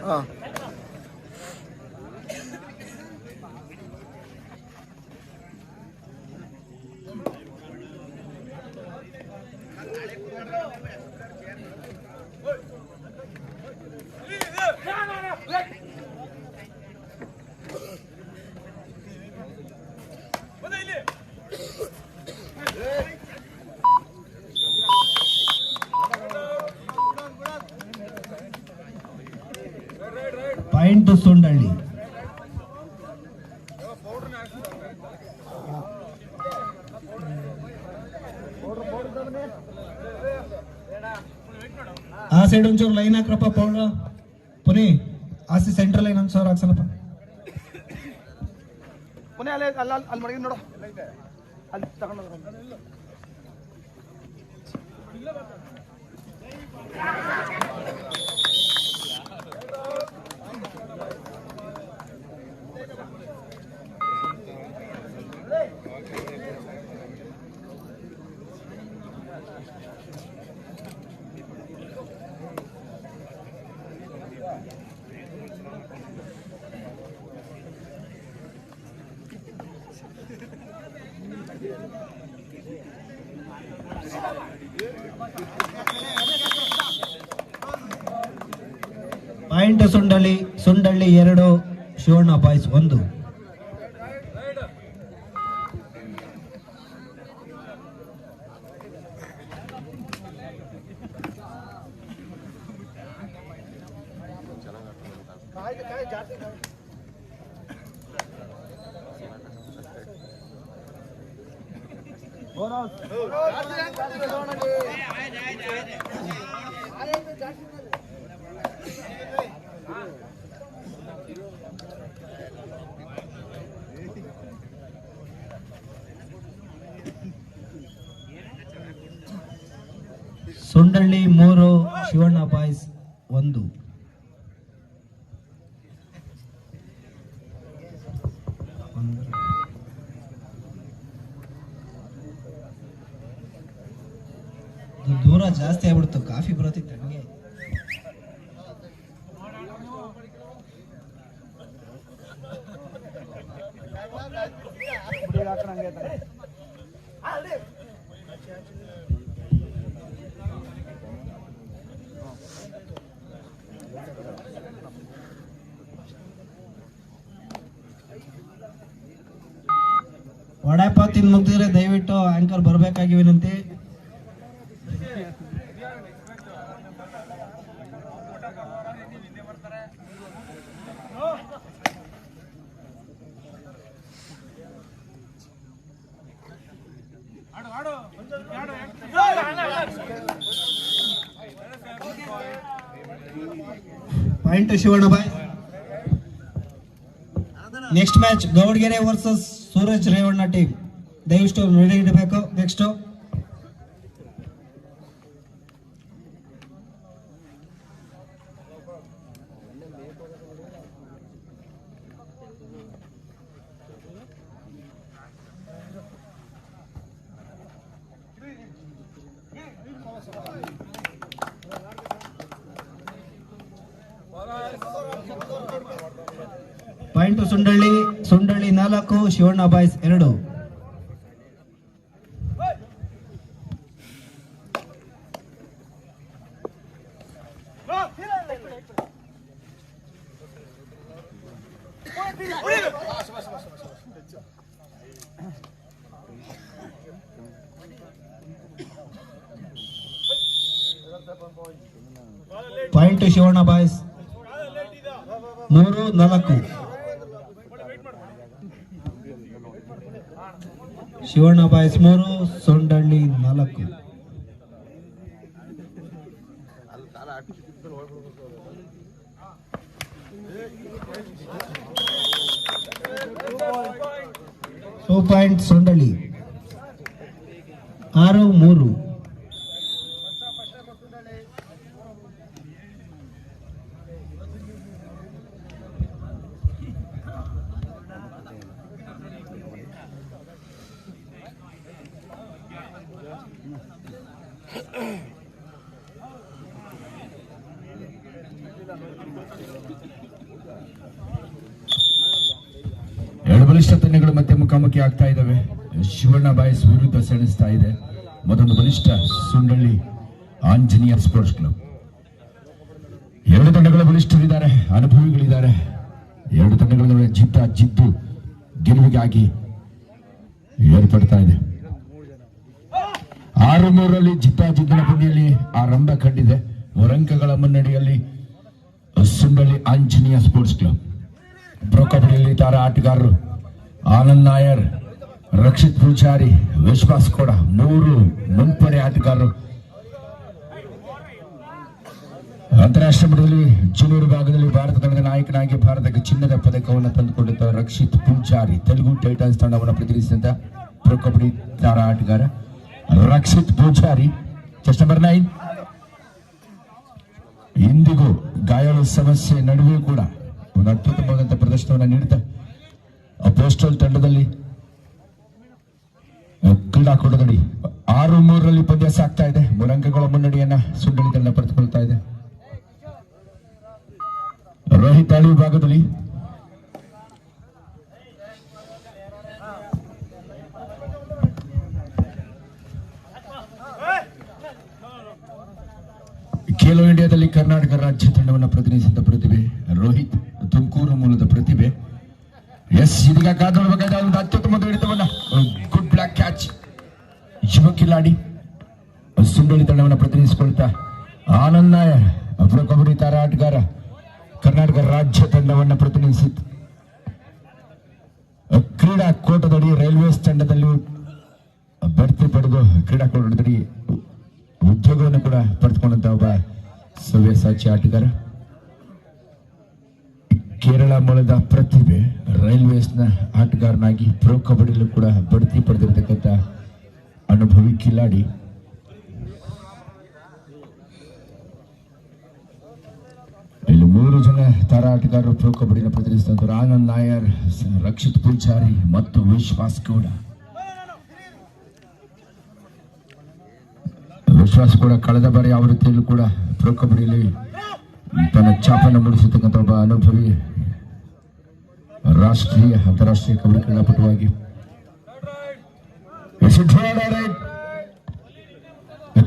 ಹಾಂ ಪಾಯಿಂಟ್ ಸುಂಡಳ್ಳಿ. ಆ ಸೈಡ್ ಒಂಚೂರು ಲೈನ್ ಹಾಕ್ರಪ್ಪ ಪೌಡ್ರ ಪುನಿ ಆಸಿ ಸೆಂಟ್ರಲ್ ಲೈನ್ ಒಂದು ಸಾವಿರ ಹಾಕ್ಸಲಪ್ಪ. ಪುನಃ ಅಲ್ಲೇ ಅಲ್ಲಿ ಮಡಗಿ ನೋಡು ಅಲ್ಲಿ ತಗೊಂಡು point Sundalli 2, Shivanna boys 1. Sundalli 3, Shivanna boys 1. ದೂರ ಜಾಸ್ತಿ ಆಗ್ಬಿಡ್ತು, ಕಾಫಿ ಬರೋತಿತ್ತು ನನಗೆ. ವಡಾಪಾವ್ ತಿಂದು ಮುಗ್ದಿದ್ರೆ ದಯವಿಟ್ಟು ಆಂಕರ್ ಬರಬೇಕಾಗಿ ವಿನಂತಿ. Point Shivanna boy. Next match Gowdgere versus Suraj Revanna team. ದಯವಿಟ್ಟು ರೆಡಿ ಇಡಬೇಕು. Next point Sundalli 4, Shivanna boys 2. Point Shivanna boys 3, 4. Shivanna boys 3, Sundalli 4. Point Sundalli 6, 3. ಎರಡು ಬಲಿಷ್ಠ ತಂಡಗಳು ಮತ್ತೆ ಮುಖಾಮುಖಿ ಆಗ್ತಾ ಇದ್ದಾವೆ. ಶಿವಣ್ಣ ಬಾಯ್ಸ್ ವಿರುದ್ಧ ಸೆಣಸ್ತಾ ಇದೆ. ಮತ್ತೊಂದು ಬಲಿಷ್ಠ ಸುಂಡಳ್ಳಿ ಆಂಜನೇಯ ಸ್ಪೋರ್ಟ್ಸ್ ಕ್ಲಬ್. ಎರಡು ತಂಡಗಳ ಬಲಿಷ್ಠರಿದ್ದಾರೆ, ಅನುಭವಿಗಳಿದ್ದಾರೆ. ಎರಡು ತಂಡಗಳ ನಡುವೆ ಜಿದ್ದು ಗೆಲುವಿಗಾಗಿ ಏರ್ಪಡ್ತಾ ಇದೆ. 6-3 ಜಿದ್ದಾಜಿದ್ದಿನ ಪಂದ್ಯದಲ್ಲಿ ಆರಂಭ ಕಂಡಿದೆ. 3 ಅಂಕಗಳ ಮುನ್ನಡೆಯಲ್ಲಿ ಸುಂಡಳ್ಳಿ ಆಂಜನೇಯ ಸ್ಪೋರ್ಟ್ಸ್ ಕ್ಲಬ್. ಪ್ರೊ ಕಬಡ್ಡಿಯಲ್ಲಿ ತಾರಾ ಆಟಗಾರರು ಆನಂದ್ ನಾಯರ್, ರಕ್ಷಿತ್ ಪೂಜಾರಿ, ವಿಶ್ವಾಸ್ ಕೂಡ 3 ಮುಂಪಡೆ ಆಟಗಾರರು. ಅಂತಾರಾಷ್ಟ್ರೀಯ ಮಟ್ಟದಲ್ಲಿ ಜೂನಿಯರ್ ಭಾಗದಲ್ಲಿ ಭಾರತ ತಂಡದ ನಾಯಕನಾಗಿ ಭಾರತಕ್ಕೆ ಚಿನ್ನದ ಪದಕವನ್ನು ತಂದುಕೊಂಡಿದ್ದ ರಕ್ಷಿತ್ ಪೂಜಾರಿ ತೆಲುಗು ಟೈಟನ್ಸ್ ತಂಡವನ್ನು ಪ್ರತಿನಿಧಿಸಿದಂತ ಪ್ರೊ ಕಬಡ್ಡಿ ತಾರಾ ಆಟಗಾರ ರಕ್ಷಿತ್ ಪೂಜಾರಿ. Chest number 9. ಇಂದಿಗೂ ಗಾಯಾಳು ಸಮಸ್ಯೆ ನಡುವೆ ಕೂಡ ಒಂದು ಅತ್ಯುತ್ತಮವಾದಂತಹ ಪ್ರದರ್ಶನವನ್ನು ನೀಡಿದ ಪೋಸ್ಟಲ್ ತಂಡದಲ್ಲಿ ಕ್ರೀಡಾಕೂಟದಲ್ಲಿ 6-3 ಪಂದ್ಯ ಸಾಗ್ತಾ ಇದೆ. 3 ಅಂಕಗಳ ಮುನ್ನಡೆಯನ್ನ ಸುಂಡಳ್ಳಿ ತಂಡ ಪಡೆದುಕೊಳ್ತಾ ಇದೆ. ರೋಹಿತ್ ಆಳಿ ವಿಭಾಗದಲ್ಲಿ ಖೇಲೋ ಇಂಡಿಯಾದಲ್ಲಿ ಕರ್ನಾಟಕ ರಾಜ್ಯ ತಂಡವನ್ನು ಪ್ರತಿನಿಧಿಸಿದ ಪ್ರತಿಭೆ ರೋಹಿತ್, ತುಮಕೂರು ಮೂಲದ ಪ್ರತಿಭೆ. ಇದೀಗ ಕಾದೊಳಬೇಕಾದ ಒಂದು ಅತ್ಯುತ್ತಮ ಹಿಡಿತವನ್ನ, ಗುಡ್ ಬ್ಲಾಕ್ ಕ್ಯಾಚ್. ಯುವ ಕಿಲಾಡಿ ಸುಂಡಳ್ಳಿ ತಂಡವನ್ನು ಪ್ರತಿನಿಧಿಸಿಕೊಳ್ತಾ ಆನಂದ್ ನಾಯರ್ ಪ್ರೊ ಕಬಡ್ಡಿ ತಾರಾ ಆಟಗಾರ ಕರ್ನಾಟಕ ರಾಜ್ಯ ತಂಡವನ್ನು ಪ್ರತಿನಿಧಿಸಿತ್ತು. ಕ್ರೀಡಾಕೂಟದಡಿ ರೈಲ್ವೇಸ್ ತಂಡದಲ್ಲಿ ಬಡ್ತಿ ಪಡೆದು ಕ್ರೀಡಾಕೂಟದಡಿ ಉದ್ಯೋಗವನ್ನು ಕೂಡ ಪಡೆದುಕೊಂಡಂತ ಒಬ್ಬ ಸವ್ಯಸಾಚಿ ಆಟಗಾರ. ಕೇರಳ ಮೂಲದ ಪ್ರತಿಭೆ ರೈಲ್ವೇಸ್ನ ಆಟಗಾರನಾಗಿ ಪ್ರೊ ಕಬಡ್ಡಿಯಲ್ಲೂ ಕೂಡ ಬಡ್ತಿ ಪಡೆದಿರತಕ್ಕಂಥ ಅನುಭವಿ ಕಿಲಾಡಿ. ಇಲ್ಲಿ 3 ಜನ ತಾರಾ ಆಟಗಾರರು ಪ್ರೊ ಕಬಡ್ಡಿನ ಪ್ರತಿನಿಧಿಸಿದಂತರು ಆನಂದ್ ನಾಯರ್, ರಕ್ಷಿತ್ ಪೂಜಾರಿ ಮತ್ತು ವಿಶ್ವಾಸ್ ಗೌಡ. ವಿಶ್ವಾಸ್ ಕೂಡ ಕಳೆದ ಬಾರಿ ಆವೃತ್ತಿಯಲ್ಲೂ ಕೂಡ ಪ್ರೊ ಕಬಡ್ಡಿಯಲ್ಲಿ ತನ್ನ ಛಾಪನ್ನು ಮೂಡಿಸತಕ್ಕಂಥ ಒಬ್ಬ ಅನುಭವಿ ರಾಷ್ಟ್ರೀಯ ಅಂತಾರಾಷ್ಟ್ರೀಯ ಕಬಡ್ಡಿ ಕ್ರೀಡಾಪಟುವಾಗಿ.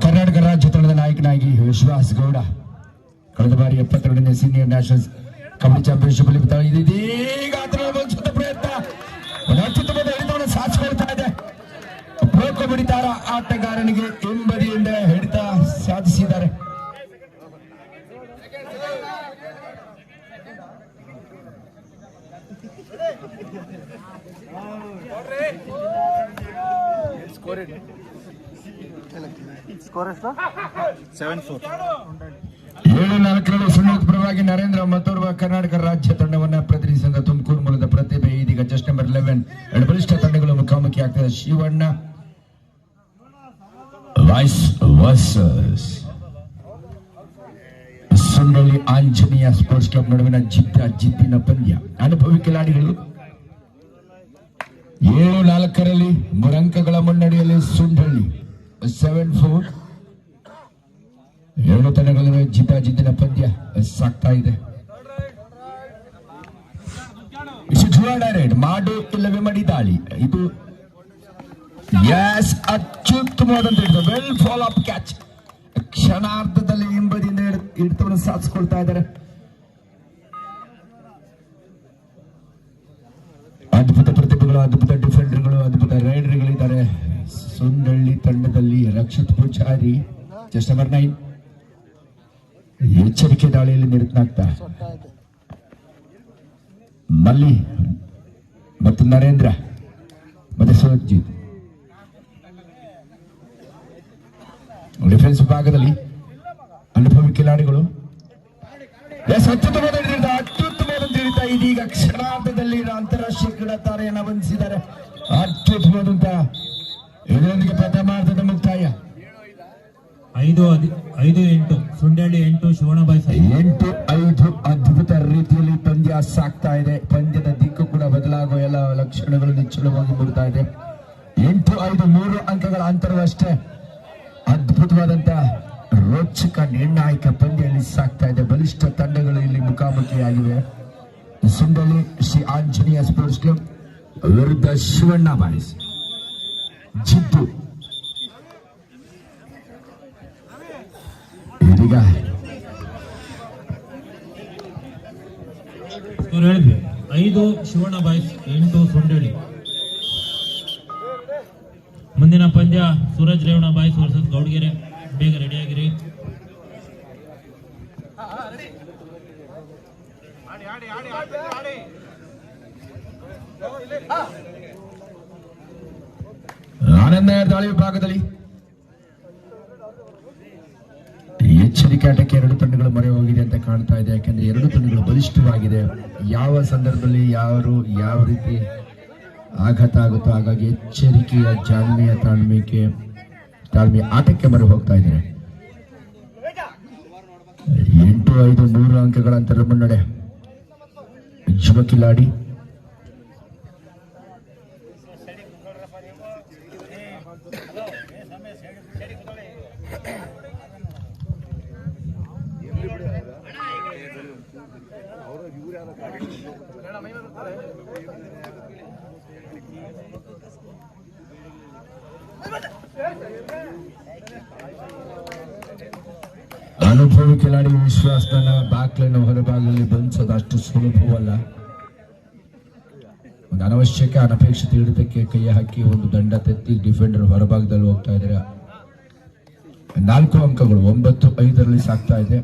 ಕರ್ನಾಟಕ ರಾಜ್ಯ ತಂಡದ ನಾಯಕನಾಗಿ ವಿಶ್ವಾಸ್ ಗೌಡ ಕಳೆದ ಬಾರಿ 72ನೇ ಸೀನಿಯರ್ ನ್ಯಾಷನಲ್ ಕಬಡ್ಡಿ ಚಾಂಪಿಯನ್ಶಿಪ್ ಅಲ್ಲಿ ಇದೀಗ ಪ್ರಯತ್ನ ಅತ್ಯುತ್ತಮವಾದ ಹಿಡಿತವನ್ನು ಸಾಧಿಸಿಕೊಳ್ತಾ ಇದೆ. ಪ್ರೊ ಕಬಡ್ಡಿ ತಾರಾ ಆಟಗಾರನಿಗೆ ಹಿಂಬದಿಯಿಂದ ಹಿಡಿತ ಸಾಧಿಸಿದ್ದಾರೆ. ಸ್ಕೋರ್ ಎಷ್ಟು? 7-4. 7-4 ಸುನಿಲ್ ಪರವಾಗಿ ನರೇಂದ್ರ ಮತ್ತೋರ್ವ ಕರ್ನಾಟಕ ರಾಜ್ಯ ತಂಡವನ್ನ ಪ್ರತಿನಿಧಿಸಿದ ತುಮಕೂರು ಮೂಲದ ಪ್ರತಿಭೆ. ಇದೀಗ ಜಸ್ಟ್ ನಂಬರ್ 11 ಎರಡು ಬಲಿಷ್ಠ ತಂಡಗಳು ಮುಖಾಮುಖಿ ಆಗ್ತದೆ. Shivanna boys versus Sundalli Anjaneya sports club ನಡುವಿನ ಜಿದ್ದಿನ ಪಂದ್ಯ. ಅನುಭವಿ ಕಿಲಾಡಿಗಳು 7-4 3 ಅಂಕಗಳ ಮುನ್ನಡೆಯಲ್ಲಿ ಸುಂಡಳ್ಳಿ 7-4. ಎರಡು ತಂಡಗಳ ನಡುವೆ ಜಿದ್ದಿನ ಪಂದ್ಯ ಸಾಗ್ತಾ ಇದೆ. ಮಾಡು ಇಲ್ಲವೇ ಮಡಿ ದಾಳಿ. ಇದು ಅತ್ಯುತ್ತಮವಾದಂತ ವೆಲ್ ಫಾಲೋ ಅಪ್ ಕ್ಯಾಚ್. ಕ್ಷಣಾರ್ಧದಲ್ಲಿ ಹಿಂಬದಿಯಿಂದ ಹಿಡಿತವನ್ನು ಸಾಧಿಸಿಕೊಳ್ತಾ ಇದ್ದಾರೆ. ಅದ್ಭುತ ಪ್ರತಿಭೆಗಳು, ಅದ್ಭುತ ಡಿಫೆಂಡರ್ಗಳು, ಅದ್ಭುತ ರೈಡರ್ಗಳಿದ್ದಾರೆ ಸುಂಡಳ್ಳಿ ತಂಡದಲ್ಲಿ. ರಕ್ಷಿತ್ ಪೂಜಾರಿ ಜಸ್ಟ್ ನಂಬರ್ 9 ಎಚ್ಚರಿಕೆ ದಾಳಿಯಲ್ಲಿ ನಿರತನಾಗ್ತಾ. ಮಲ್ಲಿ ಮತ್ತು ನರೇಂದ್ರ ಮತ್ತೆ ಸುರಜಿತ್ ಡಿಫೆನ್ಸ್ ಭಾಗದಲ್ಲಿ ಅನುಭವಿ ಕಿಲಾಡಿಗಳು. ಅತ್ಯುತ್ತಮವಾದ ಹಿಡಿತ. ಇದೀಗ ಕ್ಷಣಾರ್ಧದಲ್ಲಿ ಅಂತಾರಾಷ್ಟ್ರೀಯ ಕ್ರೀಡಾ ತಾರೆಯನ್ನು ವಂದಿಸಿದ್ದಾರೆ. ಅತ್ಯುತ್ತಮವಾದಂತಹ ಇದರೊಂದಿಗೆ ಪ್ರಥಮಾರ್ಧದ ಮುಕ್ತಾಯ. 5-8 ಸುಂಡಳ್ಳಿ 8 ಶಿವಣ್ಣಬಾಯಿ 8-5 ಅದ್ಭುತ ರೀತಿಯಲ್ಲಿ ಪಂದ್ಯ ಸಾಗ್ತಾ ಇದೆ. ಪಂದ್ಯದ ದಿಕ್ಕು ಕೂಡ ಬದಲಾಗುವ ಎಲ್ಲ ಲಕ್ಷಣಗಳು ನಿಚ್ಚಳವಾಗಿ ಮೂಡ್ತಾ ಇದೆ. 8-5 3 ಅಂಕಗಳ ಅಂತರವಷ್ಟೇ. ಅದ್ಭುತವಾದಂತ ರೋಚಕ ನಿರ್ಣಾಯಕ ಪಂದ್ಯದಲ್ಲಿ ಸಾಗ್ತಾ ಇದೆ. ಬಲಿಷ್ಠ ತಂಡಗಳು ಇಲ್ಲಿ ಮುಖಾಮುಖಿಯಾಗಿವೆ. ಸುಂಡಲಿ ಶ್ರೀ ಆಂಜನೇಯ ಸ್ಪೋರ್ಟ್ಸ್ ಕ್ಲಬ್ ವಿರುದ್ಧ ಶಿವಣ್ಣ ಬಾಯ್ಸ್. ಜಿದ್ದು ಇದೀಗ ಹೇಳಿದ್ವಿ 5 ಶಿವಣ್ಣ ಬಾಯ್ಸ್ 8 ಸೊಂಡೇಳಿ. ಮುಂದಿನ ಪಂದ್ಯ ಸೂರಜ್ ರೇವಣ್ಣ ಬಾಯ್ಸ್ ವರ್ಸಸ್ ಗೌಡ್ಗೆರೆ. ಬೇಗ ರೆಡಿಯಾಗಿರಿ. ಆನಂದ ದಾಳಿ ವಿಭಾಗದಲ್ಲಿ ಎಚ್ಚರಿಕೆ ಆಟಕ್ಕೆ 2 ತಂಡಗಳು ಮೊರೆ ಹೋಗಿದೆ ಅಂತ ಕಾಣ್ತಾ ಇದೆ. ಯಾಕಂದ್ರೆ 2 ತಂಡಗಳು ಬಲಿಷ್ಠವಾಗಿದೆ. ಯಾವ ಸಂದರ್ಭದಲ್ಲಿ ಯಾವ ರೀತಿ ಆಘಾತ ಆಗುತ್ತೋ ಹಾಗಾಗಿ ಎಚ್ಚರಿಕೆಯ ತಾಳ್ಮೆಯ ಆಟಕ್ಕೆ ಮೊರೆ ಹೋಗ್ತಾ ಇದ್ದಾರೆ. 8-5 3 ಅಂಕಗಳ ಅಂತರ ಮುನ್ನಡೆ ಯುವ ಕಿಲಾಡಿ. ಅನುಭವಿ ಕಿಲಾಡಿ ವಿಶ್ವಾಸನ ಬಾಕ್ಲನ್ನು ಹೊರಭಾಗದಲ್ಲಿ ಬಂಧಿಸೋದು ಅಷ್ಟು ಸುಲಭವಲ್ಲ. ಒಂದು ಅನವಶ್ಯಕ ಅನಪೇಕ್ಷಿತ ಹಿಡಿತಕ್ಕೆ ಕೈ ಹಾಕಿ ಒಂದು ದಂಡ ತೆತ್ತಿ ಡಿಫೆಂಡರ್ ಹೊರಭಾಗದಲ್ಲಿ ಹೋಗ್ತಾ ಇದ್ದಾರೆ. 4 ಅಂಕಗಳು 9-5 ಸಾಗ್ತಾ ಇದೆ.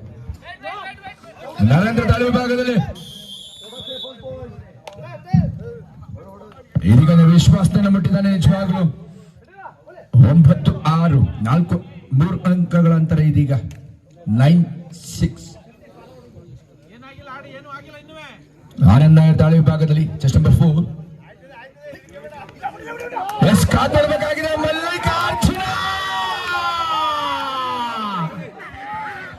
ನರೇಂದ್ರ ದಾಳಿ ವಿಭಾಗದಲ್ಲಿ ಇದೀಗ ವಿಶ್ವಾಸನ ಮುಟ್ಟಿದ್ದಾನೆ. ನಿಜವಾಗ್ಲು 9-6 3 ಅಂಕಗಳ ಅಂತರ ಇದೀಗ 9-6. ಆನಂದ್ ನಾಯರ್ ದಾಳಿ ವಿಭಾಗದಲ್ಲಿ ಚೆಸ್ಟ್ ನಂಬರ್ 4. ಎಸ್ ಕಾಪಾಡಬೇಕಾಗಿದೆ. ಮಲ್ಲಿಕಾರ್ಜುನ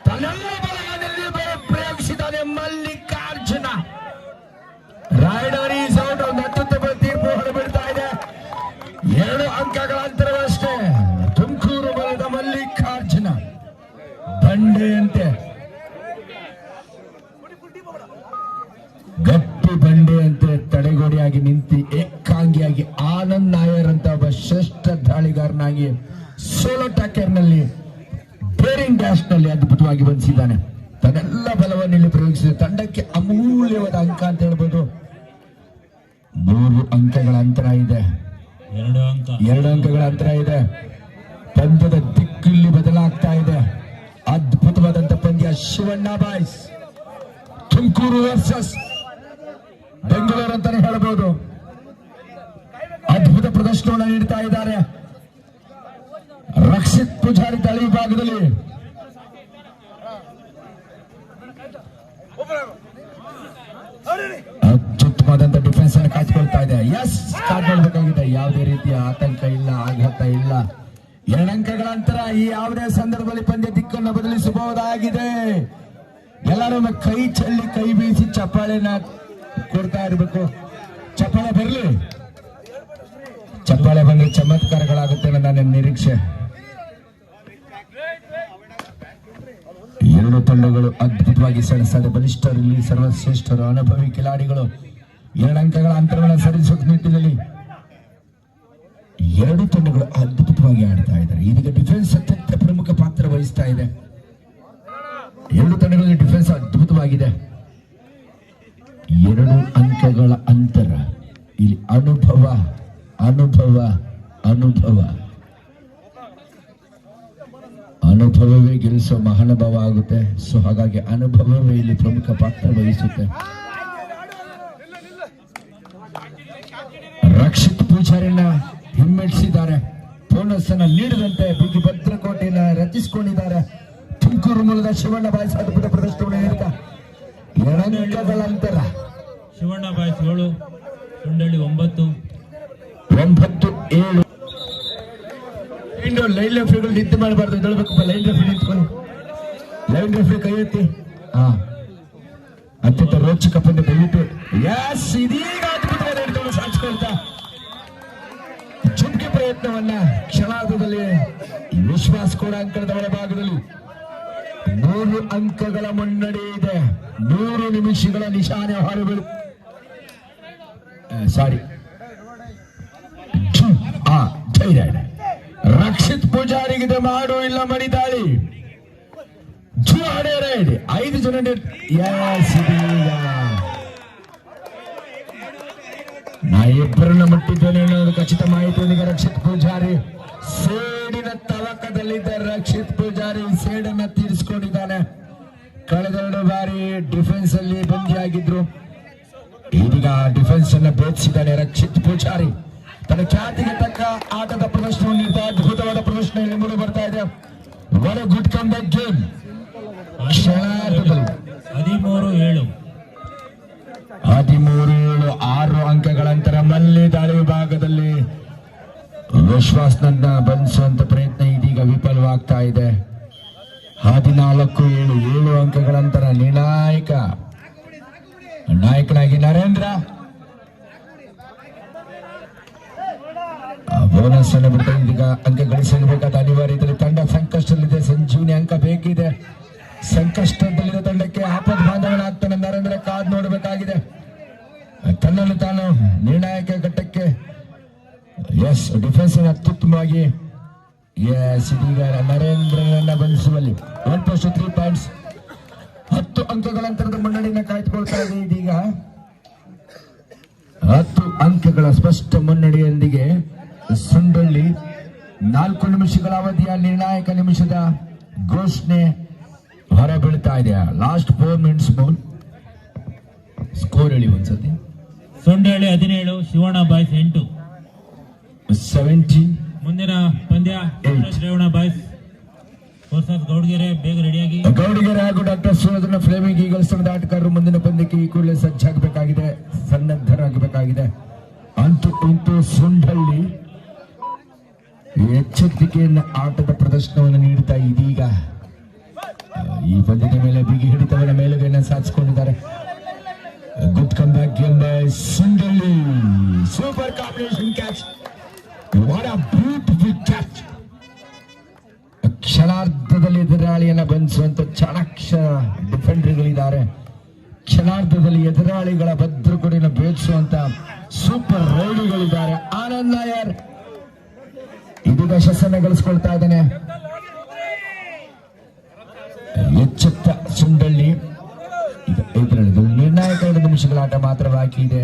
ತನ್ನೆಲ್ಲ ಬಲಗೈಯಲ್ಲಿ ಪ್ರಯೋಗಿಸಿದ್ದಾನೆ. Mallikarjuna raider is out. ಒಂದು ಅತ್ಯುತ್ತಮ ತೀರ್ಪು ಹೊರಬಿಡ್ತಾ ಇದೆ. 2 ಅಂಕಗಳ ಅಂತರವಷ್ಟೇ. ತುಮಕೂರು ಬಲದ ಮಲ್ಲಿಕಾರ್ಜುನ ಬಂಡೆಯಂತೆ ಗಟ್ಟಿ ಬಂಡೆಯಂತೆ ತಡೆಗೋಡೆಯಾಗಿ ನಿಂತು ಏಕಾಂಗಿಯಾಗಿ ಆನಂದ್ ನಾಯರ್ ಅಂತ ಒಬ್ಬ ಶ್ರೇಷ್ಠ ದಾಳಿಗಾರನಾಗಿ ಸೋಲೋ ಟ್ಯಾಕರ್ ನಲ್ಲಿ ಬೇರಿಂಗ್ ಡ್ಯಾಶ್ ನಲ್ಲಿ ಅದ್ಭುತವಾಗಿ ಬಂಧಿಸಿದ್ದಾನೆ. ತನ್ನೆಲ್ಲ ಬಲವನ್ನು ಇಲ್ಲಿ ಪ್ರಯೋಗಿಸಿದ ತಂಡಕ್ಕೆ ಅಮೂಲ್ಯವಾದ ಅಂಕ ಅಂತ ಹೇಳ್ಬೋದು. 3 ಅಂಕಗಳ ಅಂತರ ಇದೆ. 2 ಅಂಕಗಳ ಅಂತರ ಇದೆ. ಪಂದ್ಯದ ದಿಕ್ಕು ಇಲ್ಲಿ ಬದಲಾಗ್ತಾ ಇದೆ. ಅದ್ಭುತವಾದಂತ ಪಂದ್ಯ. ಶಿವಣ್ಣ ಬಾಯ್ಸ್ ತುಮಕೂರು ವರ್ಸಸ್ ಬೆಂಗಳೂರು ಅಂತಾನೆ ಹೇಳಬಹುದು. ಅದ್ಭುತ ಪ್ರದರ್ಶನವನ್ನು ನೀಡ್ತಾ ಇದ್ದಾರೆ. ರಕ್ಷಿತ್ ಪೂಜಾರಿ ದಾಳಿ ವಿಭಾಗದಲ್ಲಿ ಅತ್ಯುತ್ತಮವಾದಂತ ಡಿಫೆನ್ಸ್ ಅನ್ನು ಕಾಯ್ದುಕೊಳ್ತಾ ಇದೆ. ಎಸ್ ಕಾಯ್ದುಕೊಳ್ಬೇಕಾಗಿದೆ. ಯಾವುದೇ ರೀತಿಯ ಆತಂಕ ಇಲ್ಲ, ಆಘಾತ ಇಲ್ಲ. 2 ಅಂಕಗಳ ಅಂತರ. ಈ ಯಾವುದೇ ಸಂದರ್ಭದಲ್ಲಿ ಪಂದ್ಯ ದಿಕ್ಕನ್ನು ಬದಲಿಸಬಹುದಾಗಿದೆ. ಎಲ್ಲರೂ ಕೈ ಚೆಲ್ಲಿ ಕೈ ಬೀಸಿ ಚಪ್ಪಾಳೆನ ಕೊಡ್ತಾ ಇರಬೇಕು. ಚಪ್ಪಾಳೆ ಬರಲಿ. ಚಪ್ಪಾಳೆ ಬಂದ್ರೆ ಚಮತ್ಕಾರಗಳಾಗುತ್ತೆ ಅನ್ನೋ ನನ್ನ ನಿರೀಕ್ಷೆ. 2 ತಂಡಗಳು ಅದ್ಭುತವಾಗಿ ಸೆಣಸಾದ ಬಲಿಷ್ಠರಲ್ಲಿ ಸರ್ವಶ್ರೇಷ್ಠರು ಅನುಭವಿ ಕಿಲಾಡಿಗಳು 2 ಅಂಕಗಳ ಅಂತರವನ್ನು ಸರಿಸುವ ನಿಟ್ಟಿನಲ್ಲಿ 2 ತಂಡಗಳು ಅದ್ಭುತವಾಗಿ ಆಡ್ತಾ ಇದ್ದಾರೆ. ಇದೀಗ ಡಿಫೆನ್ಸ್ ಅತ್ಯಂತ ಪ್ರಮುಖ ಪಾತ್ರ ವಹಿಸ್ತಾ ಇದೆ. 2 ತಂಡಗಳಿಗೆ ಡಿಫೆನ್ಸ್ ಅದ್ಭುತವಾಗಿದೆ. 2 ಅಂಕಗಳ ಅಂತರ. ಇಲ್ಲಿ ಅನುಭವ ಅನುಭವ ಅನುಭವ ಅನುಭವವೇ ಗೆಲ್ಲಿಸುವ ಮಹಾನುಭವ ಆಗುತ್ತೆ. ಸೊ ಹಾಗಾಗಿ ಅನುಭವವೇ ಇಲ್ಲಿ ಪ್ರಮುಖ ಪಾತ್ರ ವಹಿಸುತ್ತೆ. ರಕ್ಷಿತ್ ಪೂಜಾರಿನ ಹಿಮ್ಮೆಟ್ಟಿಸಿದ್ದಾರೆ. ಬೋನಸ್ ಅನ್ನ ನೀಡದಂತೆ ಬಿಗಿ ಭದ್ರಕೋಟೆಯನ್ನು ರಚಿಸಿಕೊಂಡಿದ್ದಾರೆ. ತುಮಕೂರು ಮೂಲದ ಶಿವಣ್ಣ ಬಾಯ್ಸ್ ಅದ್ಭುತ ಪ್ರದರ್ಶನವನ್ನು ನೀಡುತ್ತಾ 2 ಅಂಕಗಳ ಅಂತರ. ಶಿವಣ್ಣ ಬಾಯ್ಸ್ 7 ಸುಂಡಳ್ಳಿ 9. 9-7. ಲೈನ್ ರೆಫ್ರಿಗಳು ನಿಂತು ಮಾಡಬಾರ್ದು. ಹೇಳಬೇಕಪ್ಪ. ಲೈನ್ ರೆಫ್ರಿ ನಿಂತ್ಕೊಳ್ಳಿ. ಲೈನ್ ರೆಫ್ರಿ ಕೈ ಎತ್ತಿ. ಅತ್ಯಂತ ರೋಚಕ ಪಂದ್ಯ ದಯವಿಟ್ಟು. ಎಸ್ ಇದೀಗ ಅದ್ಭುತವಾದ ಹಿಡಿತವನ್ನು ಸಾಧಿಸಿಕೊಳ್ತಾ ಚುಂಬಿ ಪ್ರಯತ್ನವನ್ನ ಕ್ಷಣಾರ್ಧದಲ್ಲಿ ವಿಶ್ವಾಸ ಕೂಡ ಅಂಕಣದ ಒಳಭಾಗದಲ್ಲಿ 3 ಅಂಕಗಳ ಮುನ್ನಡೆ ಇದೆ. 3 ನಿಮಿಷಗಳ ನಿಶಾನೆ ಹೊರಬೀಳು ಸಾರಿ ರಕ್ಷಿತ್ ಪೂಜಾರಿಗೆ ಮಾಡು ಇಲ್ಲ ಮಡಿದಾಳಿ ರೈಡ್ 5 ಜನ ನಾ ಇಬ್ಬರನ್ನ ಮುಟ್ಟಿದ್ದೇನೆ ಅನ್ನೋದು ಖಚಿತ ಮಾಹಿತಿ. ಈಗ ರಕ್ಷಿತ್ ಪೂಜಾರಿ ಸೇಡಿನ ತವಕದಲ್ಲಿದ್ದ ರಕ್ಷಿತ್ ಪೂಜಾರಿ ಸೇಡನ್ನ ತೀರಿಸಿಕೊಂಡಿದ್ದಾನೆ. ಕಳೆದೆರಡು ಬಾರಿ ಡಿಫೆನ್ಸ್ ಅಲ್ಲಿ ಬಂದಿಯಾಗಿದ್ರು, ಇದೀಗ ಡಿಫೆನ್ಸ್ ಅನ್ನ ಭೇದಿಸಿದ್ದಾನೆ ರಕ್ಷಿತ್ ಪೂಜಾರಿ. ತನ್ನ ಖ್ಯಾತಿಗೆ ತಕ್ಕ ಆಟದ ಪ್ರದರ್ಶನವನ್ನು ನೀಡ್ತಾ ಅದ್ಭುತವಾದ ಪ್ರದರ್ಶನ ಮೂಡಿ ಬರ್ತಾ ಇದೆ. ಒಳ್ಳೆ ಗುಡ್ ಕಮ್ ಬ್ಯಾಕ್ ಗೇಮ್. 13-7 13-7 6 ಅಂಕಗಳ ಅಂತರ. ಮಲ್ಲಿ ದಾಳಿ ವಿಭಾಗದಲ್ಲಿ ವಿಶ್ವಾಸನನ್ನ ಬಂಧಿಸುವಂತ ಪ್ರಯತ್ನ ಇದೀಗ ವಿಫಲವಾಗ್ತಾ ಇದೆ. 14-7 ಅಂಕಗಳ ಅಂತರ. ನಾಯಕನಾಗಿ ನರೇಂದ್ರ ಬೋನಸ್ ಅನ್ನು ಬಿಡ್ತಾ ಇದೀಗ ಅಂಕ ಗಳಿಸಬೇಕಾದ ಅನಿವಾರ್ಯತೆಯಲ್ಲಿ ತಂಡ ಸಂಕಷ್ಟದಲ್ಲಿದೆ. ಸಂಜೀವನಿ ಅಂಕ ಬೇಕಿದೆ. ಸಂಕಷ್ಟದಲ್ಲಿರುವ ತಂಡಕ್ಕೆ ಆಪತ್ ಬಾಂಧವನಾಗ್ತಾನೆ ನರೇಂದ್ರ. ಕಾದ್ ನೋಡಬೇಕಾಗಿದೆ. ತನ್ನನ್ನು ತಾನು ನಿರ್ಣಾಯಕ ಘಟ್ಟಕ್ಕೆ ಡಿಫೆನ್ಸ್ ಅತ್ಯುತ್ತಮವಾಗಿ ಇದೀಗ ನರೇಂದ್ರನನ್ನ ಬಂಧಿಸುವಲ್ಲಿ 1+3 ಪಾಯಿಂಟ್ಸ್ 10 ಅಂಕಗಳ ಅಂತರದ ಮುನ್ನಡೆಯನ್ನು ಕಾಯ್ದುಕೊಳ್ತಾ ಇದೆ. ಇದೀಗ 10 ಅಂಕಗಳ ಸ್ಪಷ್ಟ ಮುನ್ನಡೆಯೊಂದಿಗೆ ಸುಂಡಳ್ಳಿ 4 ನಿಮಿಷಗಳ ಅವಧಿಯ ನಿರ್ಣಾಯಕ ನಿಮಿಷದ ಘೋಷಣೆ ಹೊರಬೀಳ್ತಾ ಇದೆ. ಲಾಸ್ಟ್ 4 ಮಿನಿಟ್ಸ್ ಬೋಲ್ ಸ್ಕೋರ್ ಹೇಳಿ ಒಂದ್ಸತಿ. ಸೊಂಡಹಳ್ಳಿ 17, ಶಿವಣ್ಣ ಬಾಯ್ಸ್ 8. 17. ಮುಂದಿನ ಪಂದ್ಯ ಸೂರಜ್ ರೇವಣ ಬಾಯ್ಸ್ ವರ್ಸಸ್ ಗೌಡ್ಗೆರೆ. ಬೇಗ ರೆಡಿಯಾಗಿ. ಗೌಡಿಗೆರೆ ಹಾಗೂ ಡಾಕ್ಟರ್ ಸೂರಜ್ನ ಫ್ಲೇಮಿಂಗ್ ಈಗಲ್ಸ್ ತಂಡದ ಆಟಗಾರರು ಮುಂದಿನ ಪಂದ್ಯಕ್ಕೆ ಈ ಕೂಡಲೇ ಸಜ್ಜಾಗಬೇಕಾಗಿದೆ, ಸನ್ನದ್ಧರಾಗಬೇಕಾಗಿದೆ. ಅಂತೂ ಇಂತೂ ಸುಂಡಳ್ಳಿ ಎಚ್ಚರಿಕೆಯನ್ನು ಆಟದ ಪ್ರದರ್ಶನವನ್ನು ನೀಡುತ್ತಾ ಇದೀಗ ಈ ಪಂದ್ಯದ ಮೇಲೆ ಬಿಗಿ ಹಿಡಿತವರ ಮೇಲುಗೈಯನ್ನು ಸಾಧಿಸಿಕೊಂಡಿದ್ದಾರೆ. Good comeback game by Sundalli. Super combination catch. What a beautiful catch. ಕ್ಷಣಾರ್ಧದಲ್ಲಿ ಎದುರಾಳಿಯನ್ನ ಬಂಧಿಸುವಂತ ಚಾಣಾಕ್ಷ ಡಿಫೆಂಡರ್ಗಳಿದ್ದಾರೆ. ಕ್ಷಣಾರ್ಧದಲ್ಲಿ ಎದುರಾಳಿಗಳ ಭದ್ರಕೊಡಿಯನ್ನು ಭೇದಿಸುವಂತ ಸೂಪರ್ ರೈಡರ್ಗಳಿದ್ದಾರೆ. ಆನಂದ್ ನಾಯರ್ ಇದೀಗ ಯಶಸ್ಸನ್ನ ಗಳಿಸಿಕೊಳ್ತಾ ಇದ್ದಾನೆ. ಎಚ್ಚೆತ್ತ ಸುಂಡಳ್ಳಿ. ನಿರ್ಣಾಯಕ 2 ನಿಮಿಷಗಳ ಆಟ ಮಾತ್ರ ಬಾಕಿ ಇದೆ.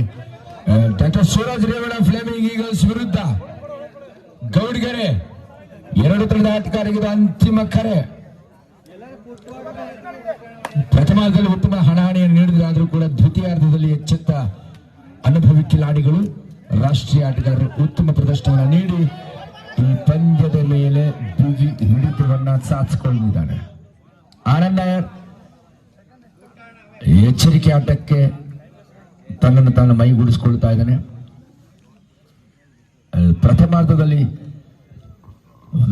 Doctor Suraj Revana Fleming eagles ವಿರುದ್ಧ ಗೌಡ್ಗೆರೆ 2 ತಂಡದ ಆಟಗಾರರಿಗೆ ಅಂತಿಮ ಕರೆ. ಪ್ರಥಮಾರ್ಧದಲ್ಲಿ ಉತ್ತಮ ಹಣಾಹಣಿಯನ್ನು ನೀಡಿದ್ರಾದ್ರೂ ಕೂಡ ದ್ವಿತೀಯಾರ್ಧದಲ್ಲಿ ಎಚ್ಚೆತ್ತ ಅನುಭವಿ ಕಿಲಾಡಿಗಳು, ರಾಷ್ಟ್ರೀಯ ಆಟಗಾರರು ಉತ್ತಮ ಪ್ರದರ್ಶನವನ್ನು ನೀಡಿ ಈ ಪಂದ್ಯದ ಮೇಲೆ ಬಿಗಿ ಹಿಡಿತವನ್ನ ಸಾಧಿಸಿಕೊಂಡಿದ್ದಾನೆ. ಆನಂದ್ ನಾಯರ್ ಎಚ್ಚರಿಕೆ ಆಟಕ್ಕೆ ತನ್ನನ್ನು ತಾನು ಮೈಗೂಡಿಸಿಕೊಳ್ತಾ ಇದ್ದಾನೆ. ಪ್ರಥಮಾರ್ಧದಲ್ಲಿ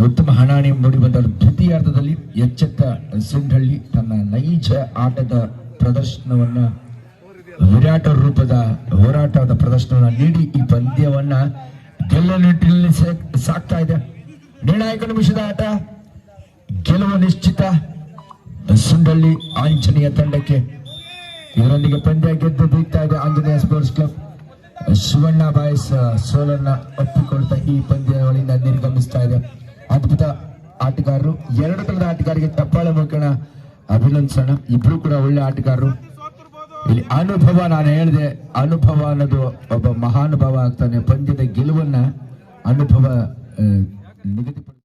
ಉತ್ತಮ ಹಣಾಣಿ ಮೂಡಿ ಬಂದ ದ್ವಿತೀಯಾರ್ಧದಲ್ಲಿ ಎಚ್ಚೆತ್ತ ಸುಂಡಳ್ಳಿ ತನ್ನ ನೈಜ ಆಟದ ಪ್ರದರ್ಶನವನ್ನ, ವಿರಾಟ ರೂಪದ ಹೋರಾಟದ ಪ್ರದರ್ಶನವನ್ನ ನೀಡಿ ಈ ಪಂದ್ಯವನ್ನ ಗೆಲ್ಲುವ ನಿಟ್ಟಿನಲ್ಲಿ ಸಾಕ್ತಾ ಇದೆ. ನಿರ್ಣಾಯಕ ನಿಮಿಷದ ಆಟ, ಗೆಲುವು ನಿಶ್ಚಿತ. ಸುಂಡಳ್ಳಿ ಆಂಜನೇಯ ತಂಡಕ್ಕೆ ಇದರೊಂದಿಗೆ ಪಂದ್ಯ ಗೆದ್ದು ಬೀಗ್ತಾ ಇದೆ Anjaneya sports club. Shivanna boys ಸೋಲನ್ನ ಒಪ್ಪಿಕೊಳ್ತಾ ಈ ಪಂದ್ಯಾವಳಿಯಿಂದ ನಿರ್ಗಮಿಸ್ತಾ ಇದೆ. ಅದ್ಭುತ ಆಟಗಾರರು. 2 ತಂಡದ ಆಟಗಾರರಿಗೆ ಚಪ್ಪಾಳೆ ಮುಖೇನ ಅಭಿನಂದಿಸೋಣ. ಇಬ್ರು ಕೂಡ ಒಳ್ಳೆ ಆಟಗಾರರು. ಇಲ್ಲಿ ಅನುಭವ, ನಾನು ಹೇಳಿದೆ ಅನುಭವ ಅನ್ನೋದು ಒಬ್ಬ ಮಹಾನುಭವ ಆಗ್ತಾನೆ. ಪಂದ್ಯದ ಗೆಲುವನ್ನ ಅನುಭವ ನಿಗದಿಪಡಿಸ